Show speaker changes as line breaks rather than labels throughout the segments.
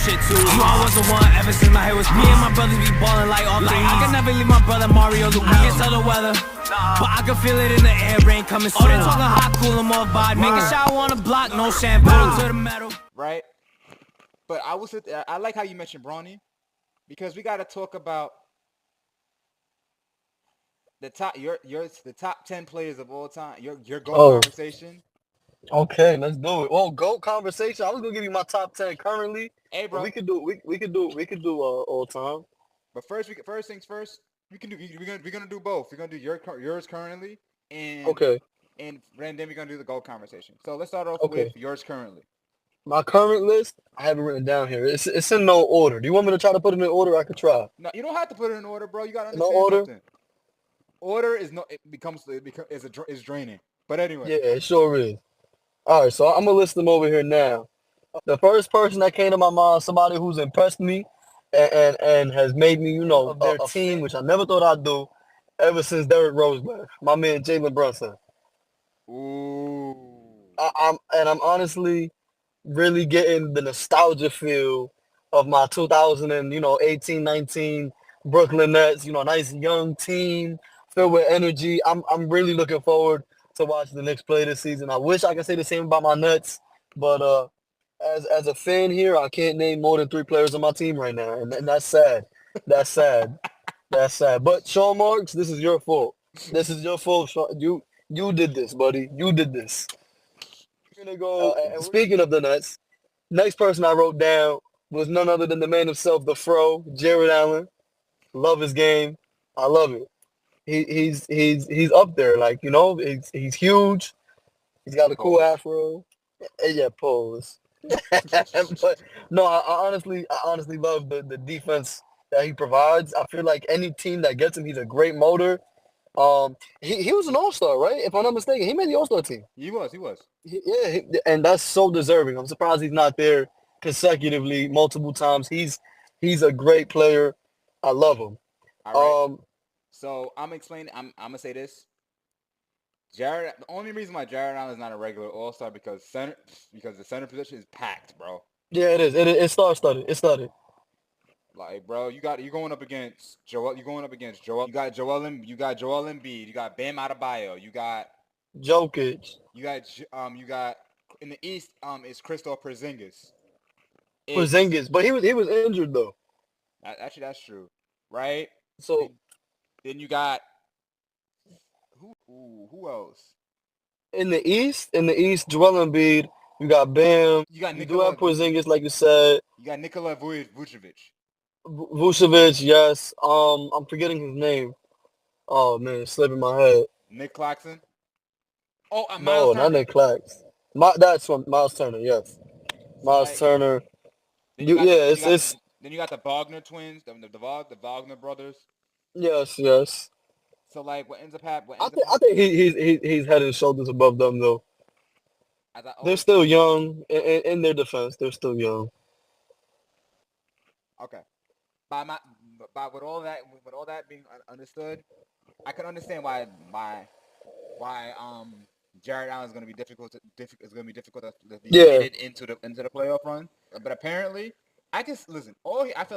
shit too. You know I was the one ever since my hair was me and my brothers be ballin' like off the I can never leave my brother Mario Luke. I can tell the weather, but I can feel it in the air, rain coming soon. Oh, they talking hot, cool, I'm off vibe. Make a shower on the block, no shampoo to the metal.
Right? But I like how you mentioned Bronny, because we got to talk about the top 10 players of all time. Your GOAT conversation.
Okay, let's do it. Well, GOAT conversation. I was gonna give you my top 10 currently.
Hey, bro.
We could do all time.
But first things first. We're gonna do both. We're gonna do yours currently, and then we're gonna do the GOAT conversation. So let's start off with yours currently.
My current list, I have it written down here. It's in no order. Do you want me to try to put it in order? I could try.
No, you don't have to put it in order, bro. You gotta understand something. Order is it's draining. But anyway.
Yeah, it sure is. All right, so I'm gonna list them over here now. The first person that came to my mind, somebody who's impressed me and has made me, of their team, which I never thought I'd do, ever since Derrick Rose left. My man Jalen Brunson.
Ooh.
I'm honestly really getting the nostalgia feel of my 2018, 19 Brooklyn Nets. Nice young team filled with energy. I'm really looking forward to watch the Knicks play this season. I wish I could say the same about my Nets, but as a fan here, I can't name more than 3 players on my team right now, and that's sad. That's sad. That's sad. But Sean Marks, this is your fault. This is your fault, Sean. You did this, buddy. You did this. We're gonna go. Speaking of the Nets, next person I wrote down was none other than the man himself, the Fro, Jared Allen. Love his game. I love it. He's up there, he's huge. He's got a cool afro. Yeah, pose. But no, I honestly love the defense that he provides. I feel like any team that gets him, he's a great motor. He was an all-star, right? If I'm not mistaken, he made the all-star team.
He was.
And that's so deserving. I'm surprised he's not there consecutively multiple times. He's a great player. I love him.
All right. So I'm gonna say this. The only reason why Jared Allen is not a regular all-star because the center position is packed, bro.
Yeah, it is. It's star-studded. It's studded.
Like, bro, you're going up against Joel. You're going up against Joel. You got Joel Embiid. You got Bam Adebayo. You got
Jokic.
You got in the East. It's Kristaps Porzingis.
But he was injured though.
Actually, that's true, right?
So
then you got who else?
In the East, Joel Embiid. You got Bam. You do have Porzingis, like you said.
You got Nikola Vucevic.
Vucevic, yes. I'm forgetting his name. Oh man, it's slipping my head.
Nick Claxton. Oh, Miles
no,
Turner.
Not Nick Claxton. That's from Miles Turner. Yes, Miles Turner.
Then you got the Wagner twins, the Wagner brothers.
Yes.
So like, what ends up happening?
I think he's head and shoulders above them though. They're still young. In their defense, they're still young.
Okay. With all that being understood, I can understand why Jared Allen is going to be difficult to be fitted into the playoff run. But apparently, I feel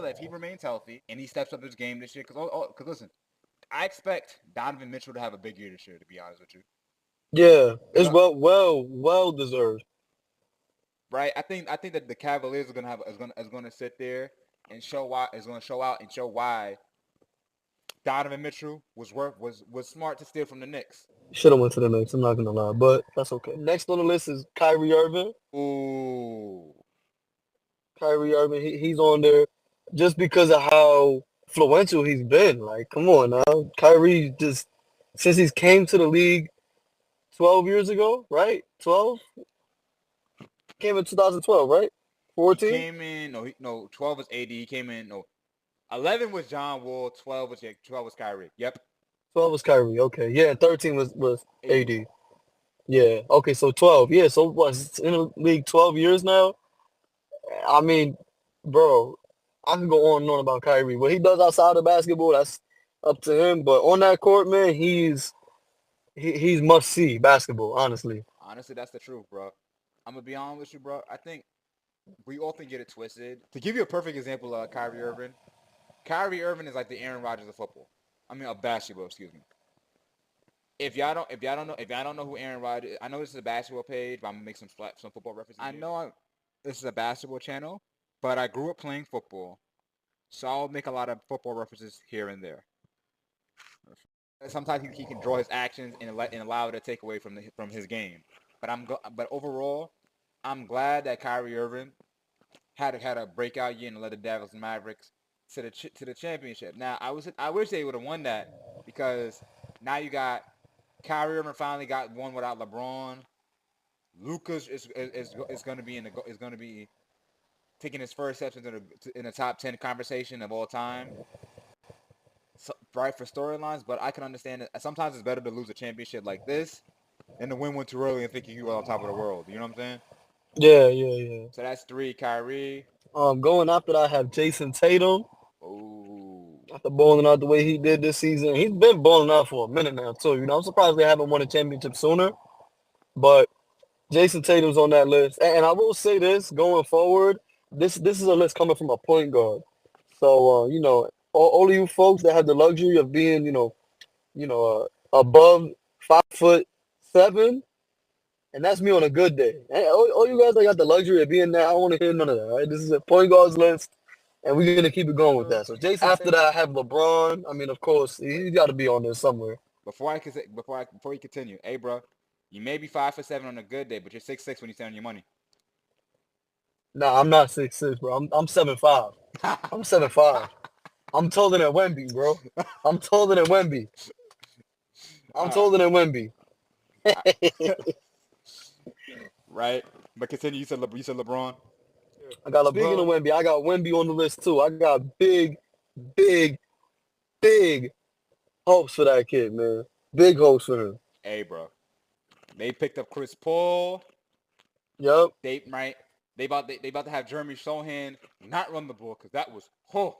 that if he remains healthy and he steps up his game this year, because listen, I expect Donovan Mitchell to have a big year this year. To be honest with you.
Yeah, it's well deserved.
Right, I think that the Cavaliers is gonna sit there and show out and show why Donovan Mitchell was smart to steal from the Knicks.
Should have went to the Knicks. I'm not gonna lie, but that's okay. Next on the list is Kyrie Irving.
Ooh,
Kyrie Irving. He's on there just because of how influential he's been. Like, come on now, Kyrie just since he's came to the league 12 years ago, right? 12. Came in 2012, right? 14?
Came in, 12 was AD. He came in, 11 was John Wall, 12 was Kyrie. Yep.
12 was Kyrie, okay. Yeah, 13 was AD. Yeah, okay, so 12. Yeah, so what's in the league 12 years now? I mean, bro, I can go on and on about Kyrie. What he does outside of basketball, that's up to him. But on that court, man, he's must-see basketball, honestly.
Honestly, that's the truth, bro. I'm going to be honest with you, bro. I think we often get it twisted. To give you a perfect example of Kyrie Irving is like the Aaron Rodgers of football. I mean, of basketball. Excuse me. If y'all don't know who Aaron Rodgers is, I know this is a basketball page, but I'm gonna make some football references. This is a basketball channel, but I grew up playing football, so I'll make a lot of football references here and there. Sometimes he can draw his actions and allow it to take away from his game. But overall, I'm glad that Kyrie Irving had a breakout year and led the Dallas Mavericks to the championship. Now I wish they would have won that because now you got Kyrie Irving finally got one without LeBron. Lucas is going to be taking his first steps in the top 10 conversation of all time. So, right, for storylines, but I can understand it. Sometimes it's better to lose a championship like this than to win one too early and thinking you are on top of the world. You know what I'm saying?
Yeah.
So that's 3, Kyrie.
Going after that, I have Jason Tatum.
Oh,
After balling out the way he did this season, he's been balling out for a minute now too. I'm surprised they haven't won a championship sooner. But Jason Tatum's on that list, and I will say this going forward, this is a list coming from a point guard. So all of you folks that have the luxury of being above 5'7", and that's me on a good day. And all you guys that got the luxury of being there, I don't want to hear none of that. Right? This is a point guards list. And we're gonna keep it going with that. So Jason, after that, I have LeBron. I mean, of course, he's got to be on there somewhere.
Before you continue, hey, bro, you may be 5'7" on a good day, but you're 6'6" when you stand on your money.
Nah, I'm not 6'6", bro. I'm 7'5". I'm 7'5". I'm taller than Wemby, bro. I'm taller than Wemby. I'm taller than Wemby.
Right, but continue. You said LeBron.
I got speaking of Wemby, I got Wemby on the list too. I got big, big, big hopes for that kid, man. Big hopes for him.
Hey, bro. They picked up Chris Paul.
Yep.
They about to have Jeremy Sohan not run the ball because that was
Yeah,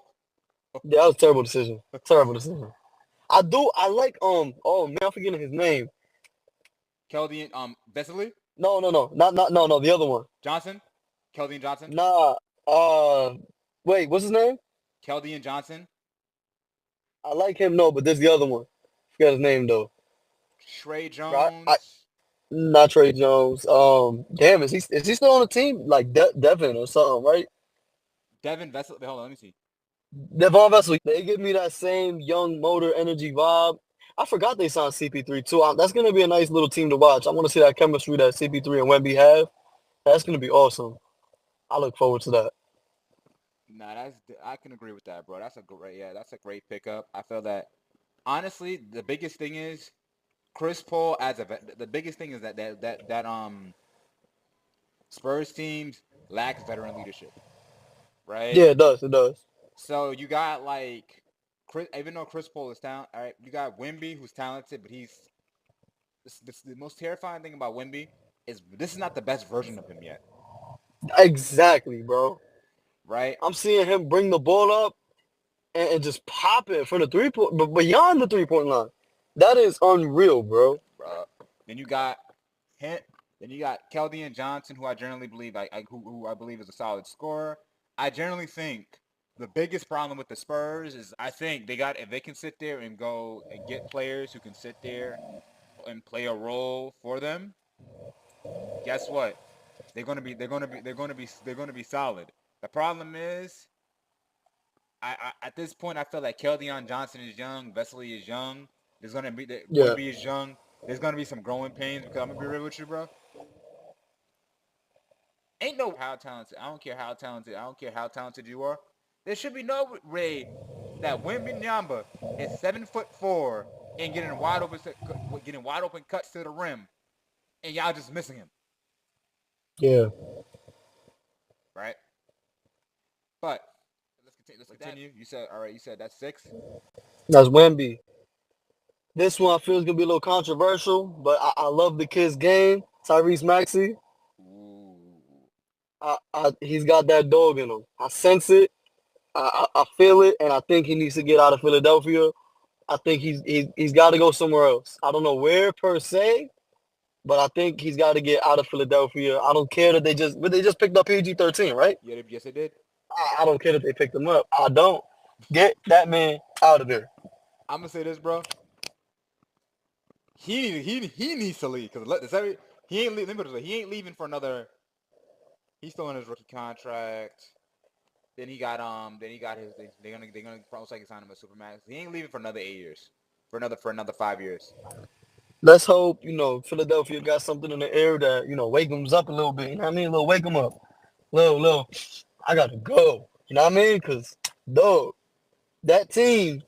that was a terrible decision. Terrible decision. I like oh man, I'm forgetting his name.
Keldon Vesely?
No, the other one.
Johnson? Keldon Johnson?
Nah. Wait, what's his name?
Keldon Johnson?
I like him, no, but there's the other one. Forgot his name though.
Trey Jones?
Not Trey Jones. Damn, is he still on the team? Like Devin or something, right?
Devin Vessel. Hold on, let me see.
Devon Vessel. They give me that same young motor energy vibe. I forgot they signed CP3 too. That's gonna be a nice little team to watch. I want to see that chemistry that CP3 and Wemby have. That's gonna be awesome. I look forward to that.
Nah, I can agree with that, bro. That's a great pickup. I feel that honestly, the biggest thing is Chris Paul the biggest thing is that Spurs teams lacks veteran leadership, right?
Yeah, it does.
So you got like even though Chris Paul is talented, all right, you got Wemby who's talented, but the most terrifying thing about Wemby is this is not the best version of him yet.
Exactly, bro.
Right?
I'm seeing him bring the ball up and just pop it from the 3-point, but beyond the 3-point line. That is unreal, bro.
Then you got Keldon Johnson, who I generally believe who I believe is a solid scorer. I generally think the biggest problem with the Spurs is I think if they can sit there and go and get players who can sit there and play a role for them, guess what? They're gonna be solid. The problem is, I at this point I feel like Keldon Johnson is young, Vesely is young. Wemby is young. There's gonna be some growing pains because I'm gonna be real with you, bro. Ain't no how talented. I don't care how talented you are. There should be no way that Wemby Nyamba is 7'4" and getting wide open cuts to the rim, and y'all just missing him.
Yeah.
Right. But let's continue. You said that's 6.
That's Wemby. This one I feel is gonna be a little controversial, but I love the kid's game. Tyrese Maxey. He's got that dog in him. I sense it. I feel it, and I think he needs to get out of Philadelphia. I think he's got to go somewhere else. I don't know where per se, but I think he's got to get out of Philadelphia. I don't care that they just picked up PG-13, right?
Yeah, yes, they did.
I don't care that they picked him up. I don't. Get that man out of there.
I'm gonna say this, bro. He needs to leave because he ain't leaving. He ain't leaving for another. He's still in his rookie contract. Then he got his. They're gonna most likely sign him as Supermax. He ain't leaving for another 8 years. For another 5 years.
Let's hope, Philadelphia got something in the air that, wake him up a little bit. You know what I mean? A little wake him up. Little, I got to go. You know what I mean? Because, dog, that team,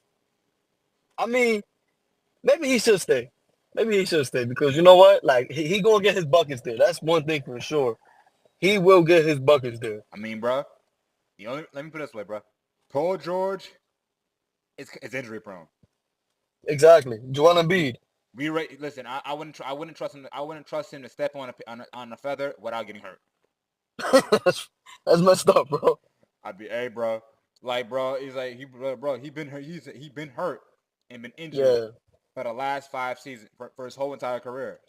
I mean, maybe he should stay. Maybe he should stay because you know what? Like, he going to get his buckets there. That's one thing for sure. He will get his buckets there.
I mean, bro, let me put it this way, bro. Paul George is injury prone.
Exactly. Joel Embiid.
Listen. I wouldn't trust him. I wouldn't trust him to step on a feather without getting hurt.
That's messed up, bro.
I'd be, hey, bro. Like, bro, he's like, he been hurt. He been hurt and been injured for the last 5 seasons for his whole entire career.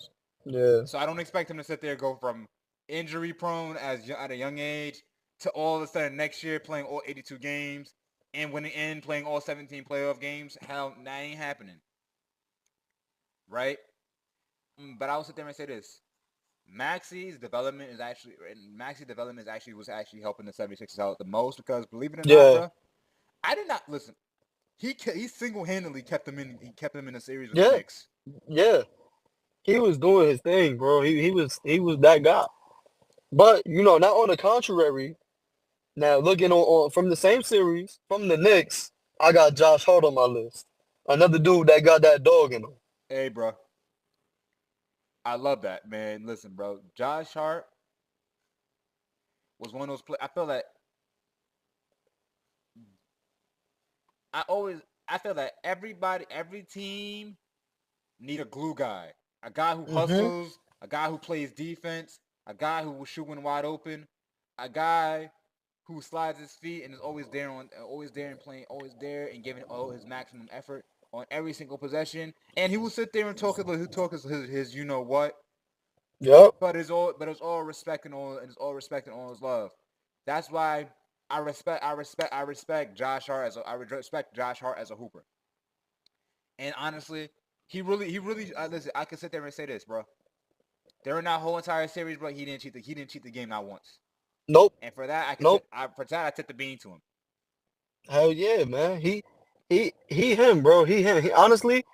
Yeah.
So I don't expect him to sit there and go from injury prone at a young age to all of a sudden next year playing all 82 games and playing all 17 playoff games. Hell, that ain't happening. Right? But I will sit there and say this. Maxi's development was actually helping the 76ers out the most because believe it or not, bro, I did not listen. He single-handedly kept them in the series with the Knicks.
Yeah. He was doing his thing, bro. He was that guy. But, now on the contrary, now looking on from the same series, from the Knicks, I got Josh Hart on my list. Another dude that got that dog in him.
Hey, bro. I love that, man. Listen, bro. Josh Hart was one of those players. I feel that every team need a glue guy. A guy who hustles, a guy who plays defense, a guy who will shoot when wide open, a guy who slides his feet and is always there and giving all his maximum effort on every single possession, and he will sit there and talk his you know what.
Yep.
But it's all respect and all his love. That's why I respect Josh Hart as a hooper. And honestly, he really listen. I can sit there and say this, bro. During that whole entire series, bro, he didn't cheat the game not once.
Nope.
And for that, I took the bean to him.
Hell yeah, man. He him, bro. He him. Honestly,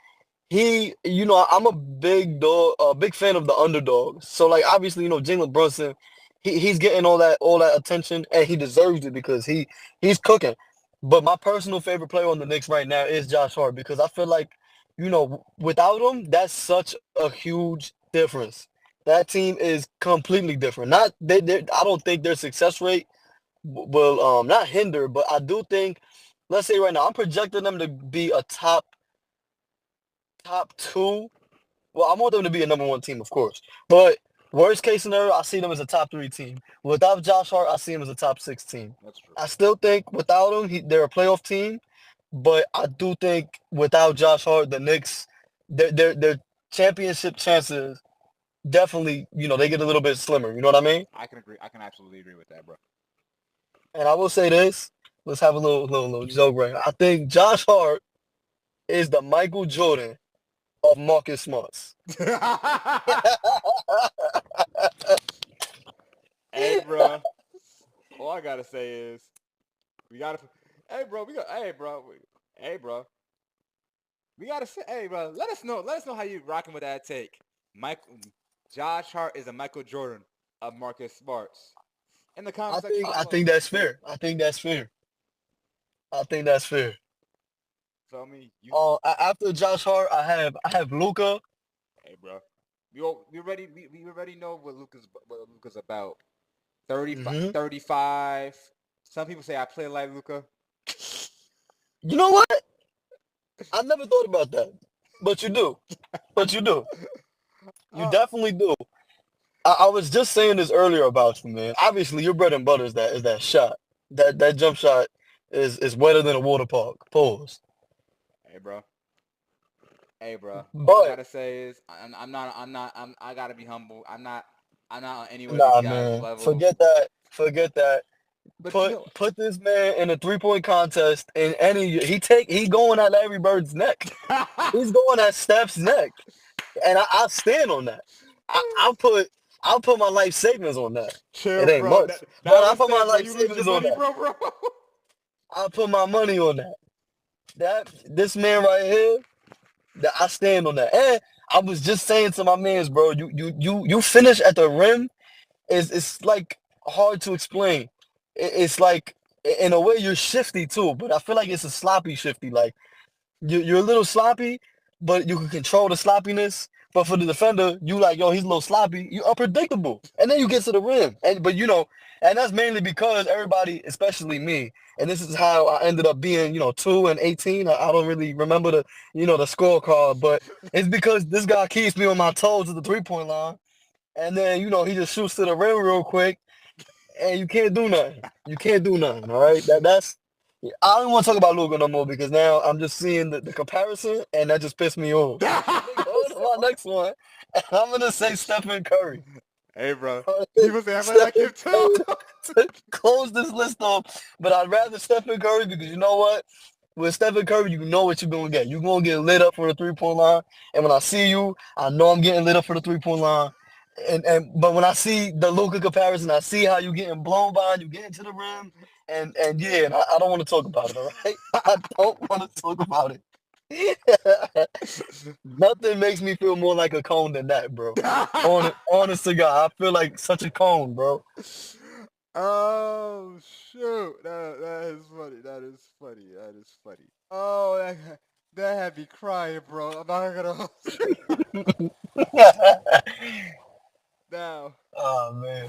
I'm a big fan of the underdog. So like obviously, Jalen Brunson, he's getting all that attention and he deserves it because he's cooking. But my personal favorite player on the Knicks right now is Josh Hart because I feel like, without him, that's such a huge difference. That team is completely different. I don't think their success rate will not hinder, but I do think, let's say right now, I'm projecting them to be a top 2. Well, I want them to be a number 1 team, of course. But worst case scenario, I see them as a top 3 team. Without Josh Hart, I see him as a top 6 team.
That's true.
I still think without him, they're a playoff team. But I do think without Josh Hart, the Knicks, their championship chances definitely, they get a little bit slimmer. You know what I mean?
I can agree. I can absolutely agree with that, bro.
And I will say this. Let's have a little joke right now. I think Josh Hart is the Michael Jordan of Marcus Smarts.
Hey, bro. All I gotta say is, we gotta say, hey, bro. Let us know how you rocking with that take. Josh Hart is a Michael Jordan of Marcus Smarts. In the comment section,
I think that's fair. I think that's fair.
So I mean,
after Josh Hart, I have Luka.
Hey, bro. We already know what Luka's about. 35. Some people say I play like Luka.
You know what? I never thought about that, but you do. You definitely do. I was just saying this earlier about you, man. Obviously, your bread and butter is that shot. That jump shot is wetter than a water park. Pause.
Hey, bro. Hey, bro. All I
But
gotta say is I gotta be humble. I'm not on any one of these
nah,
guys'
man,
level.
forget that. Forget that.
But you
Put
know,
put this man in a 3-point contest in any he going at Larry Bird's neck. He's going at Steph's neck, and I stand on that. I'll put my life savings on that.
chill,
It ain't
bro.
much, but
That
I
was
put my
said, bro.
life
You lose your
savings on
money,
that.
bro.
I'll put my money on that. This man right here, that I stand on that. And I was just saying to my mans, bro, you finish at the rim it's like hard to explain. It's like in a way you're shifty too, but I feel like it's a sloppy shifty. Like you're a little sloppy, but you can control the sloppiness. But for the defender, you like, yo, he's a little sloppy. You unpredictable, and then you get to the rim. But and that's mainly because everybody, especially me, and this is how I ended up being, 2 and 18. I don't really remember the scorecard, but it's because this guy keeps me on my toes at the 3-point line, and then he just shoots to the rim real quick, and you can't do nothing. You can't do nothing. All right, that's. I don't want to talk about Luka no more because now I'm just seeing the comparison, and that just pissed me off. Go to my next one, and I'm gonna say Stephen Curry.
Hey, bro. People say I play like
Stephen
him too.
Curry to close this list off, but I'd rather Stephen Curry because you know what? With Stephen Curry, you know what you're gonna get. You're gonna get lit up for the 3-point line, and when I see you, I know I'm getting lit up for the 3-point line. But when I see the Luka comparison, I see how you getting blown by, and you getting to the rim, and yeah, and I don't want to talk about it. All right, I don't want to talk about it. Nothing makes me feel more like a cone than that, bro. Honest to God, I feel like such a cone, bro.
Oh shoot! That is funny. That is funny. That is funny. Oh, that had me crying, bro. I'm not gonna now.
Oh man.